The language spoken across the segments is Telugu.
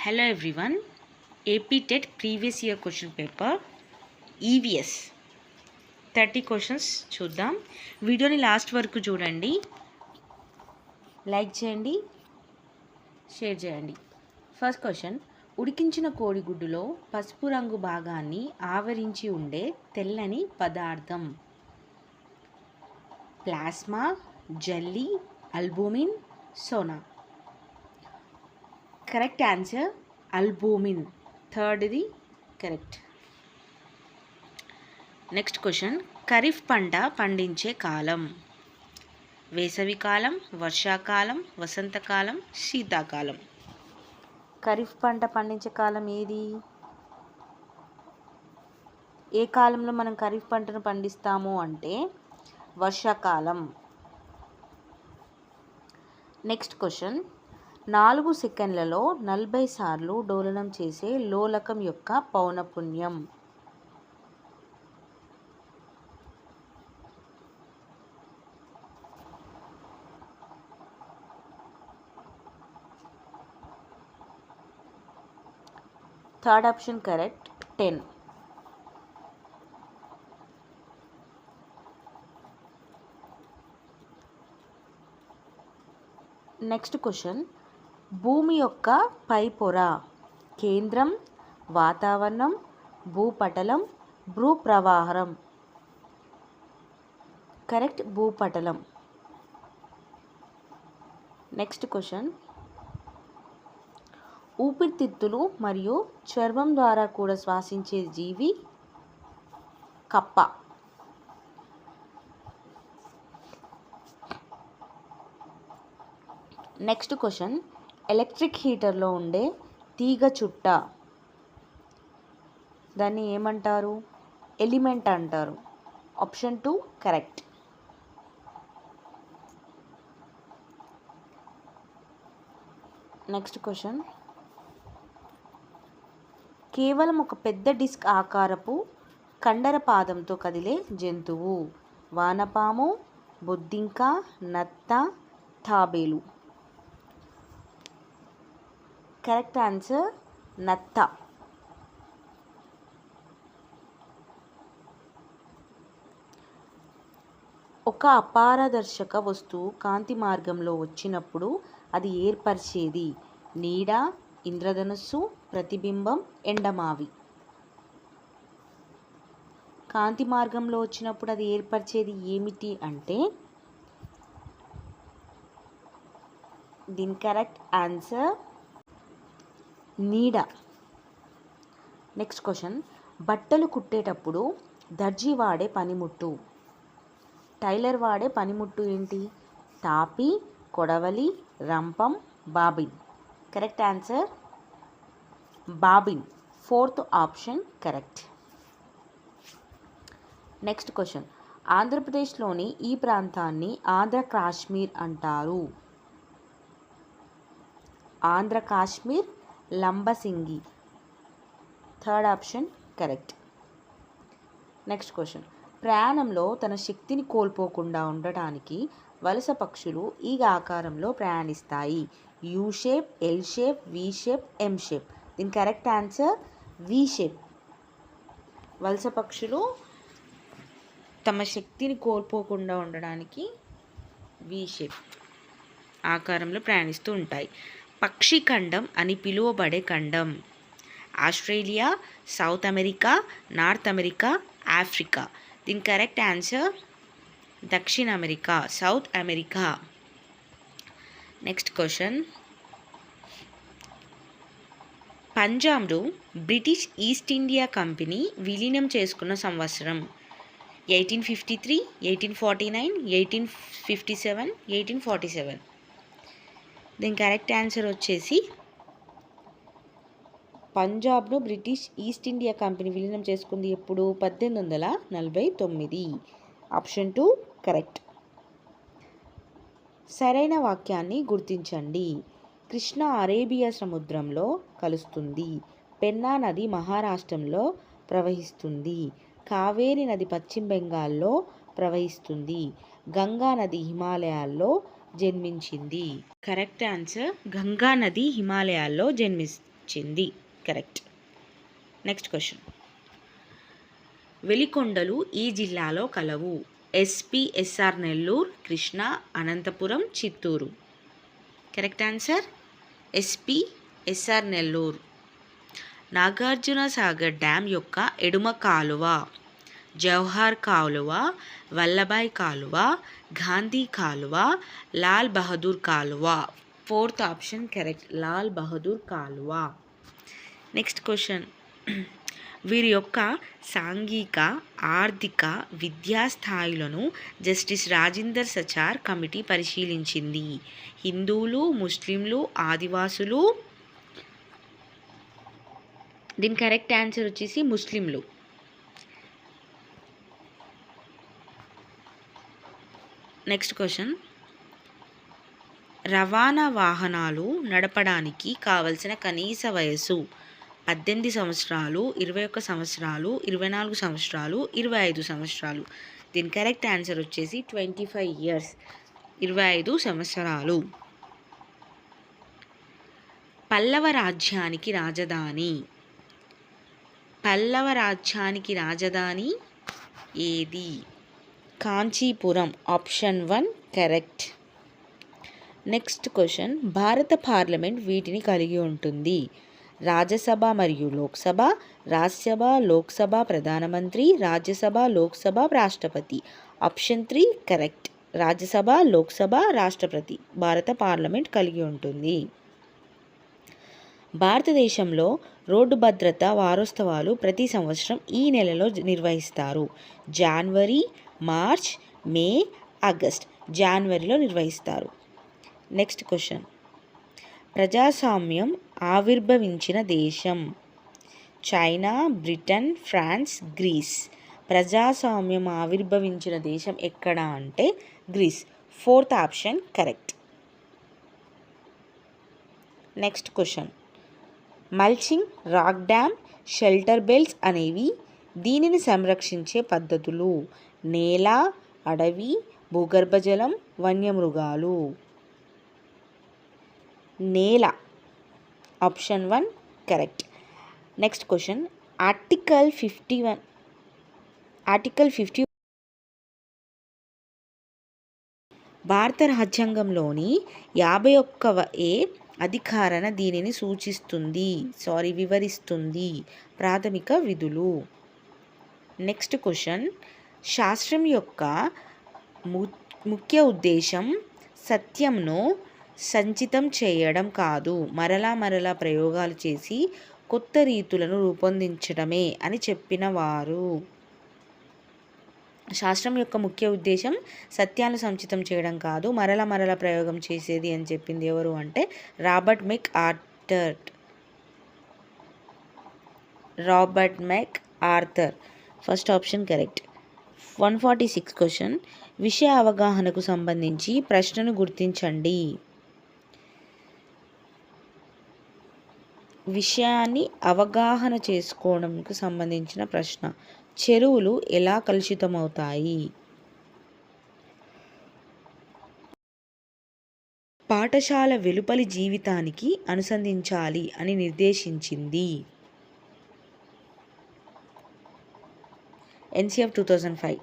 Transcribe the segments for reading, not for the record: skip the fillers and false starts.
Hello everyone. AP TET previous year question paper EVS 30 questions చూద్దాం. వీడియోని లాస్ట్ వరకు చూడండి, లైక్ చేయండి, షేర్ చేయండి. ఫస్ట్ క్వశ్చన్, ఉడికించిన కోడిగుడ్డులో పసుపు రంగు భాగాన్ని ఆవరించి ఉండే తెల్లని పదార్థం ప్లాస్మా, జెల్లీ, అల్బుమిన్, సోనా. Correct answer albumin. థర్డ్ది కరెక్ట్. నెక్స్ట్ క్వశ్చన్, ఖరీఫ్ పంట పండించే కాలం వేసవికాలం, వర్షాకాలం, వసంతకాలం, శీతాకాలం. ఖరీఫ్ పంట పండించే కాలం ఏది? ఏ కాలంలో మనం ఖరీఫ్ పంటను పండిస్తాము అంటే వర్షాకాలం. నెక్స్ట్ క్వశ్చన్, 4 సెకండ్లలో 40 సార్లు డోలనం చేసే లోలకం యొక్క పౌనపున్యం third option correct, 10. Next question, భూమి యొక్క పై పొర కేంద్రం, వాతావరణం, భూపటలం, భూప్రవాహం. కరెక్ట్, భూపటలం. నెక్స్ట్ క్వశ్చన్, ఊపిరితిత్తులు మరియు చర్మం ద్వారా కూడా శ్వాసించే జీవి కప్ప. నెక్స్ట్ క్వశ్చన్, ఎలక్ట్రిక్ హీటర్లో ఉండే తీగ చుట్ట దాన్ని ఏమంటారు? ఎలిమెంట్ అంటారు. Option 2 correct. నెక్స్ట్ క్వశ్చన్, కేవలం ఒక పెద్ద డిస్క్ ఆకారపు కండర పాదంతో కదిలే జంతువు వానపాము, బొద్దింక, నత్త, తాబేలు. కరెక్ట్ ఆన్సర్ నత్త. ఒక అపారదర్శక వస్తువు కాంతి మార్గంలో వచ్చినప్పుడు అది ఏర్పరిచేది నీడ, ఇంద్రధనుస్సు, ప్రతిబింబం, ఎండమావి. కాంతి మార్గంలో వచ్చినప్పుడు అది ఏర్పరిచేది ఏమిటి అంటే దీని కరెక్ట్ ఆన్సర్ నీడ. నెక్స్ట్ క్వశ్చన్, బట్టలు కుట్టేటప్పుడు దర్జీ వాడే పనిముట్టు టైలర్ వాడే పనిముట్టు ఏంటి? తాపి, కొడవలి, రంపం, bobbin. Correct answer bobbin. Fourth option correct. Next question, ఆంధ్రప్రదేశ్లోని ఈ ప్రాంతాన్ని ఆంధ్ర కాశ్మీర్ అంటారు. Andhra Kashmir, Lambasingi. Third option correct. Next question, ప్రయాణంలో తన శక్తిని కోల్పోకుండా ఉండటానికి వలస పక్షులు ఈ ఆకారంలో ప్రయాణిస్తాయి. U shape, L shape, V shape, M shape. దీని కరెక్ట్ ఆన్సర్ వి షేప్. వలస పక్షులు తమ శక్తిని కోల్పోకుండా ఉండడానికి వి షేప్ ఆకారంలో ప్రయాణిస్తూ ఉంటాయి. పక్షి ఖండం అని పిలువబడే ఖండం Australia, South America, North America, Africa. దీని కరెక్ట్ ఆన్సర్ దక్షిణ America, South America. Next question, పంజాబ్ను బ్రిటిష్ ఈస్ట్ ఇండియా కంపెనీ విలీనం చేసుకున్న సంవత్సరం 1853, 1849, 1857, 1847. దీని కరెక్ట్ ఆన్సర్ వచ్చేసి పంజాబ్ను బ్రిటిష్ ఈస్ట్ ఇండియా కంపెనీ విలీనం చేసుకుంది ఎప్పుడు? 1849. Option 2 correct. సరైన వాక్యాన్ని గుర్తించండి. కృష్ణ అరేబియా సముద్రంలో కలుస్తుంది. పెన్నా నది మహారాష్ట్రంలో ప్రవహిస్తుంది. కావేరి నది పశ్చిమ బెంగాల్లో ప్రవహిస్తుంది. గంగా నది హిమాలయాల్లో జన్మించింది. కరెక్ట్ ఆన్సర్ గంగా నది హిమాలయాల్లో వచ్చింది. కరెక్ట్. Next question. వెలికొండలు ఈ జిల్లాలో కలవు. SR Nellore, Krishna, Anantapuram, Chittoor. Correct answer SR Nellore. Nagarjuna Sagar dam యొక్క ఎడమ కాలువ జవహర్ కాలువ, వల్లభాయ్ కాలువ, గాంధీ కాలువ, లాల్ బహదూర్ కాలువ. Fourth option correct, Lal Bahadur కాలువ. Next question. వీరి యొక్క సాంఘిక, ఆర్థిక, విద్యా స్థాయిలను జస్టిస్ రాజేందర్ సచార్ కమిటీ పరిశీలించింది. హిందువులు, ముస్లింలు, ఆదివాసులు. దీని కరెక్ట్ ఆన్సర్ వచ్చేసి ముస్లింలు. Next question. రవాణా వాహనాలు నడపడానికి కావలసిన కనీస వయస్సు 18 సంవత్సరాలు, 21 సంవత్సరాలు, 24 సంవత్సరాలు, 25 సంవత్సరాలు. దీని కరెక్ట్ ఆన్సర్ వచ్చేసి 25 ఇయర్స్, 25 సంవత్సరాలు. పల్లవ రాజ్యానికి రాజధాని. పల్లవ రాజ్యానికి రాజధాని ఏది? Kanchipuram. Option 1 correct. Next question. భారత పార్లమెంట్ వీటిని కలిగి ఉంటుంది. రాజ్యసభ మరియు లోక్సభ, రాజ్యసభ, లోక్సభ, ప్రధానమంత్రి, రాజ్యసభ, లోక్సభ, రాష్ట్రపతి. Option 3 correct. రాజ్యసభ, లోక్సభ, రాష్ట్రపతి భారత పార్లమెంట్ కలిగి ఉంటుంది. భారతదేశంలో రోడ్డు భద్రత వారోత్సవాలు ప్రతి సంవత్సరం ఈ నెలలో నిర్వహిస్తారు. జనవరి, మార్చ్, మే, ఆగస్ట్. జనవరిలో నిర్వహిస్తారు. Next question. ప్రజాస్వామ్యం ఆవిర్భవించిన దేశం. China, Britain, France, Greece. ప్రజాస్వామ్యం ఆవిర్భవించిన దేశం ఎక్కడ అంటే Greece. Fourth option correct. Next question. Mulching, rock dam, shelter belts అనేవి దీనిని సంరక్షించే పద్ధతులు. నేల, అడవి, భూగర్భ జలం, వన్యమృగాలు. నేల. Option 1 correct. Next question. Article 50 భారత రాజ్యాంగంలోని 51వ అధికరణ దీనిని వివరిస్తుంది. ప్రాథమిక విధులు. Next question. శాస్త్రం యొక్క ముఖ్య ఉద్దేశం సత్యంను సంచితం చేయడం కాదు, మరలా ప్రయోగాలు చేసి కొత్త రీతులను రూపొందించడమే అని చెప్పిన వారు. శాస్త్రం యొక్క ముఖ్య ఉద్దేశం సత్యాన్ని సంచితం చేయడం కాదు, మరలా ప్రయోగం చేసేది అని చెప్పింది ఎవరు అంటే Robert MacArthur. First option correct. 146 question. విషయ అవగాహనకు సంబంధించి ప్రశ్నను గుర్తించండి. విషయాన్ని అవగాహన చేసుకోవడంకు సంబంధించిన ప్రశ్న. చెరువులు ఎలా కలుషితమవుతాయి? పాఠశాల వెలుపలి జీవితానికి అనుసంధించాలి అని నిర్దేశించింది. NCF 2005.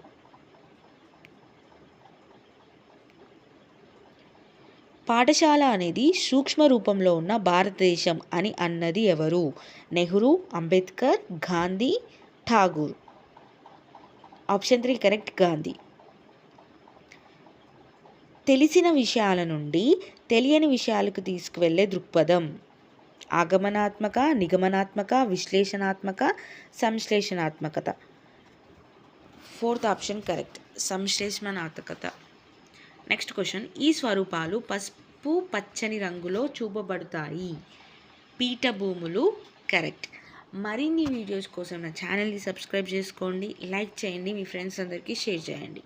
పాఠశాల అనేది సూక్ష్మ రూపంలో ఉన్న భారతదేశం అని అన్నది ఎవరు? నెహ్రూ, అంబేద్కర్, గాంధీ, ఠాగూర్. Option 3 correct, Gandhi. తెలిసిన విషయాల నుండి తెలియని విషయాలకు తీసుకువెళ్ళే దృక్పథం. ఆగమనాత్మక, నిగమనాత్మక, విశ్లేషణాత్మక, సంశ్లేషణాత్మకత. ఫోర్త్ ఆప్షన్ కరెక్ట్, సంశ్లేషణాత్మకత. Next question. ఈ స్వరూపాలు పసుపు పచ్చని రంగులో చూపబడతాయి. పీఠభూములు. కరెక్ట్. మరిన్ని వీడియోస్ కోసం నా ఛానల్ని సబ్స్క్రైబ్ చేసుకోండి, లైక్ చేయండి, మీ ఫ్రెండ్స్ అందరికీ షేర్ చేయండి.